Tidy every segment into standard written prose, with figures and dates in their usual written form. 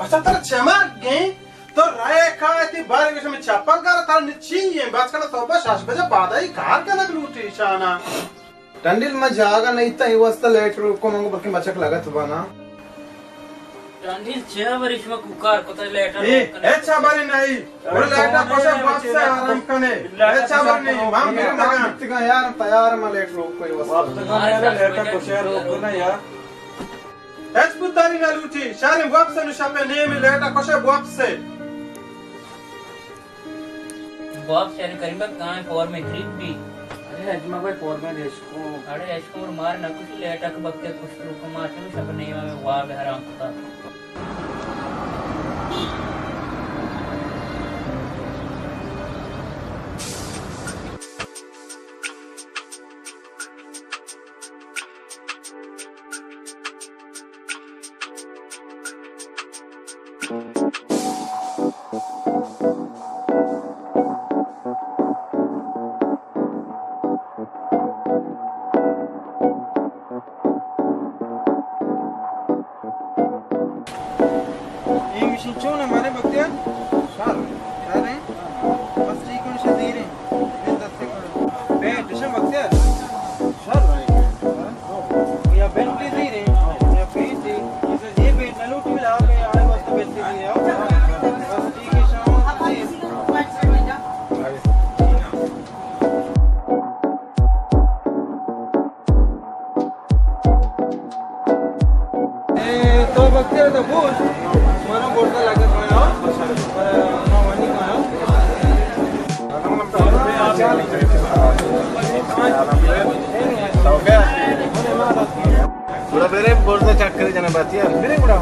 बच्चा तेरा चमक गई तो राय का इतनी बार के में चप्पल का था निची ये बात का तो बस 8 बजे बाद ही कार के लग लूटी शाना टंडिल में जागा नहीं था ये वास्ता लेट को मंगो बल्कि मचक लगा तो बना टंडिल 6 वर्ष में कुकार को तो लेटर ए छाबरी नहीं और लेटर को से वापस से आराम करने ए छाबरी नहीं मां मेरे लगा इतना यार तैयार में लेट रोक कोई वापस का लेटर को से रोक ना यार एच बुदारी ना लूटी शारे वापस न शापे ने में लेटर को से वापस से वापस यानी करीबा कहां फॉर में खरीद भी अरे अजमा भाई फॉर में देश को अरे इसको मार ना कुछ लेटर के वक्त कुछ रुक मार से सब नहीं में वाह में हराम था पूरा मेरे बोलते चेक करे जाना बात यार मेरे बड़ा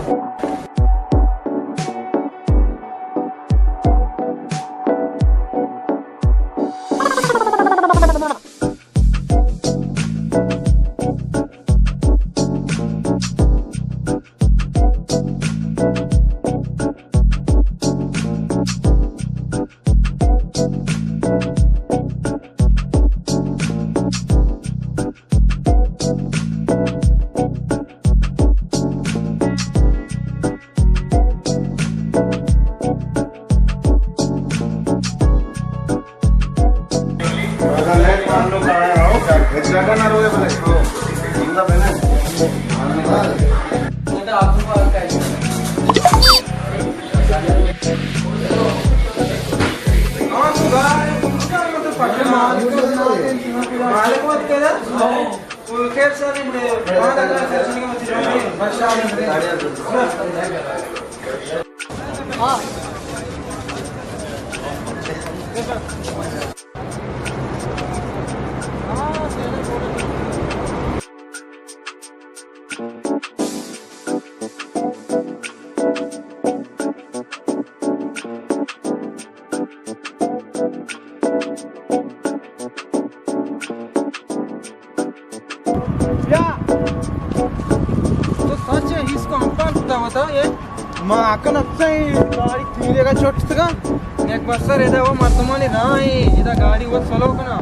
गाड़ी वो चलो ना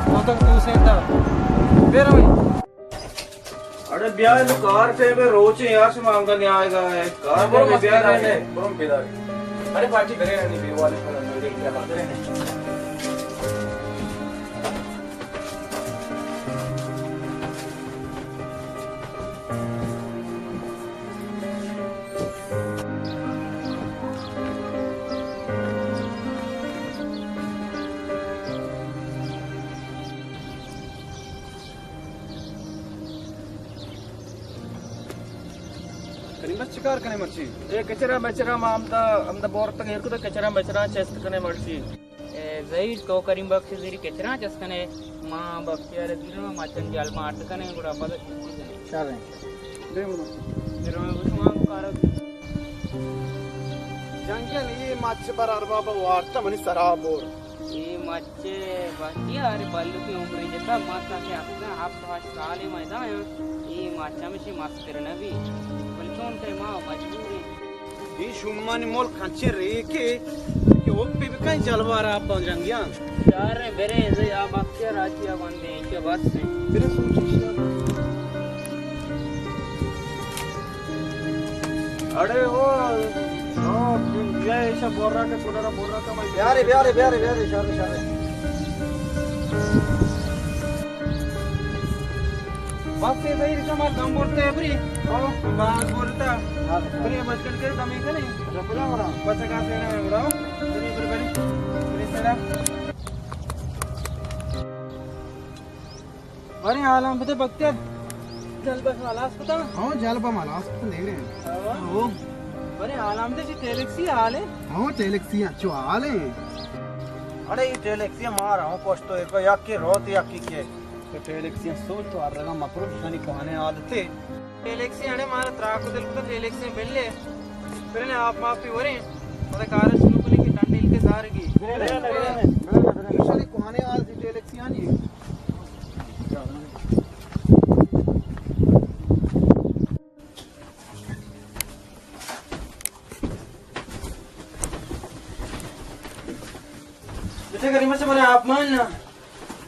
तो तक तू सेंदा फिर मैं अरे ब्याह में कार पे मैं रोज यार से मांगा नहीं आएगा है कार पे ब्याह रहने बम पिदा अरे पार्टी करे नहीं भी वाले पर मैं देख क्या बात है शिकार कने मर्ची ए कचरा बचरा आमदा बोर तक हेरको तो कचरा बचरा चेस्ट कने मर्ची ए जई तो करीम बक्स जरी कचरा चस्कने मां बक्सियार दिनो माचन जाल माट कने गुड़ा पद चाले दे मुनो मेरे में कुछ मांग कार जंगल ये माछ पर अरबाब वार्ता मनी सराबोर ये माचे बाकी यार बालू की उम्र जता माता के अपना हाफ हाथ साले मैदान ये माचा में से मास करना भी बलचोन ते मां मजबूरी ये शुमानी मोल खंचे रे के वो पे भी कहीं जलवार आप बन जंगिया यार मेरे ऐसे आप अक्षर राजिया बंदे के बस से मेरे सोच अरे वो ये ऐसा बोल रहा था मैं बिहारी शारे बाप पे भाई रिक्शा मार दम बोलते हैं फ्री ओ बात बोलता फ्री बस कर दम ही नहीं रबड़ा बड़ा बस का से ना उड़ाओ फ्री सेरा अरे आलम बते बक्ते जलबा मालास पता हां जलबा मालास तो ले रहे हैं ओ अरे आलम दे टेलेक्सी आले हां टेलेक्सी अच्छो आले अरे ये टेलेक्सी मार हूं पोस्टो एक याक के रोत याक के टेलेक्सी सोच तो आरगा मकरूब शनी कहने आदते टेलेक्सी अने मार त्राकु दिल को टेलेक्सी मिलले फिर ने आप माफी हो रहे और कार शुरू को लेके टंडील के सारगी शनी कहने आदते टेलेक्सी आनी करीमा से मैंने आप मानना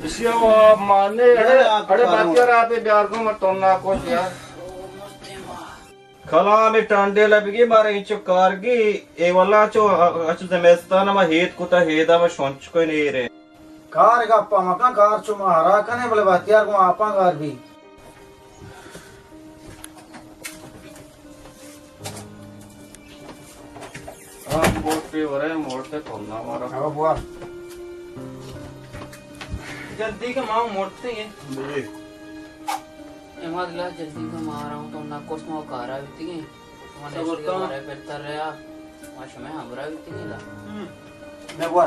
इसलिए वो आप मानने अरे बात यार आप प्यार को मत तोड़ना कुछ यार खला में टांडे लबगी मारे इंचो कारगी ए वाला चो अच्छे जमेस्तान में हेत कुता हेदा में शोंच कोई नहीं रे कार गप्पा मका कार चो महारा कने बोले बात यार को आपा कार भी आप बोट पे हो रहे मोड़ से तोड़ना हमारा अब बुआ जल्दी का माँ मोड़ते हैं एमादला जल्दी का मार रहा हूँ तो ना कुछ मौ कारा बिती गई हमारे इसके बारे में तर रहा माश में हमरा बिती गई ला मैं बुआ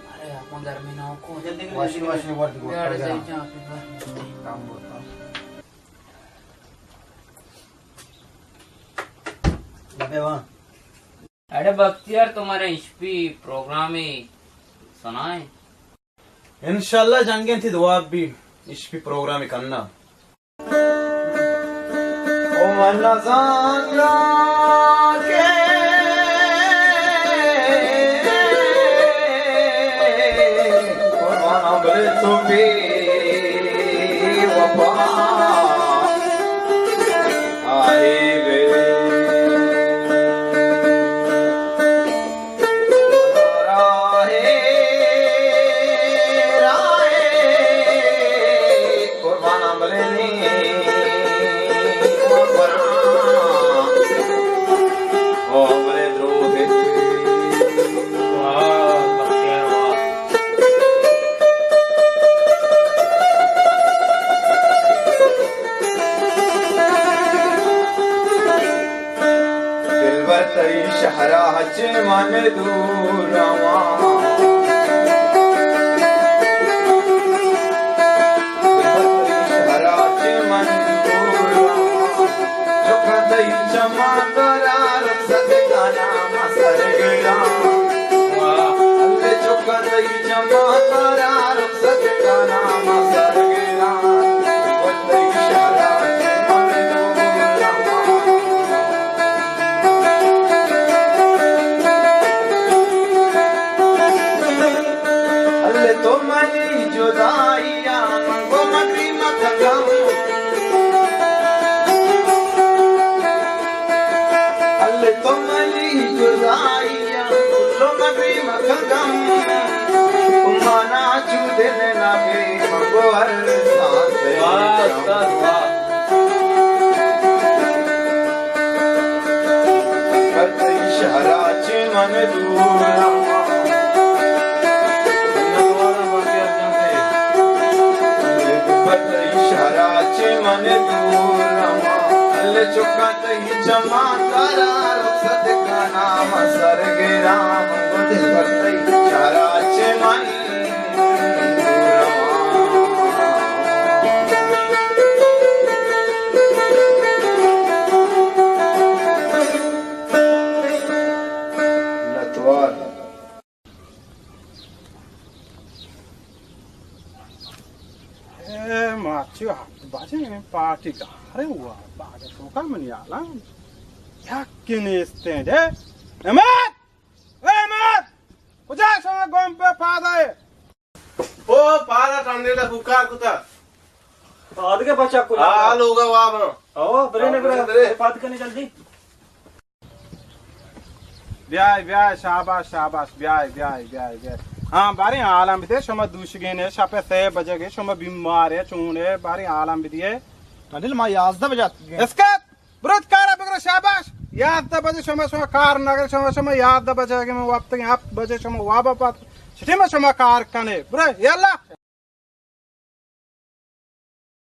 अरे आप मगर में ना को जल्दी वाशी वर्ड को यार से जा काम बोलता लगे वहां अरे बख्तियार तुम्हारे हिस्पी प्रोग्राम ही सुनाए इंशाल्लाह जंगे थी दुआ भी इस भी प्रोग्राम ही करना ओ मन्ना जाना के कुर्बाना बले तो भी वफा आए वे शहरा हज मन दूरवा शहरा हज मन दूरवा चमा करा रुखसत का नाम सर गया चुका चमा करा रुखसत का नाम सर गया तो मनी जुदाइया वो मनी मखगम अल्ले तो मनी जुदाइया वो मनी मखगम उमाना चुदे ना के मगोर सांस करते शहरा चे मन दूरा मन दूरमा अल्ले चुका तही जमा करा रुखसत का नाम सर गिरा दिल भरते चारा चे मन लतवार माचियो बाजे में पार्टी का अरे हुआ बागे तो का मनी आला क्या किने स्टैंड है अहमद उजा संग गोम पे पादा है ओ पादा टांडे ला बुकार कुता खाद के बच्चा को हाल होगा वाब आओ बरे ने बरे पाद करने जल्दी ब्याह ब्याह शाबाश शाबाश ब्याह ब्याह ब्याह ब्याह हाँ बारी आलम बिदे शमा दूशगेने शापे से बजेगे शमा बीमार है चूने बारी आलम बिदिए अनिल मां याजदा बजात इसका ब्रत कार बगरा शाबाश याद द बजे शमा शमा कार नगर शमा शमा याद द बजेगे मैं वाप तक आप बजे शमा वाबा पात छिटे में शमा कार कने ब्रे यल्ला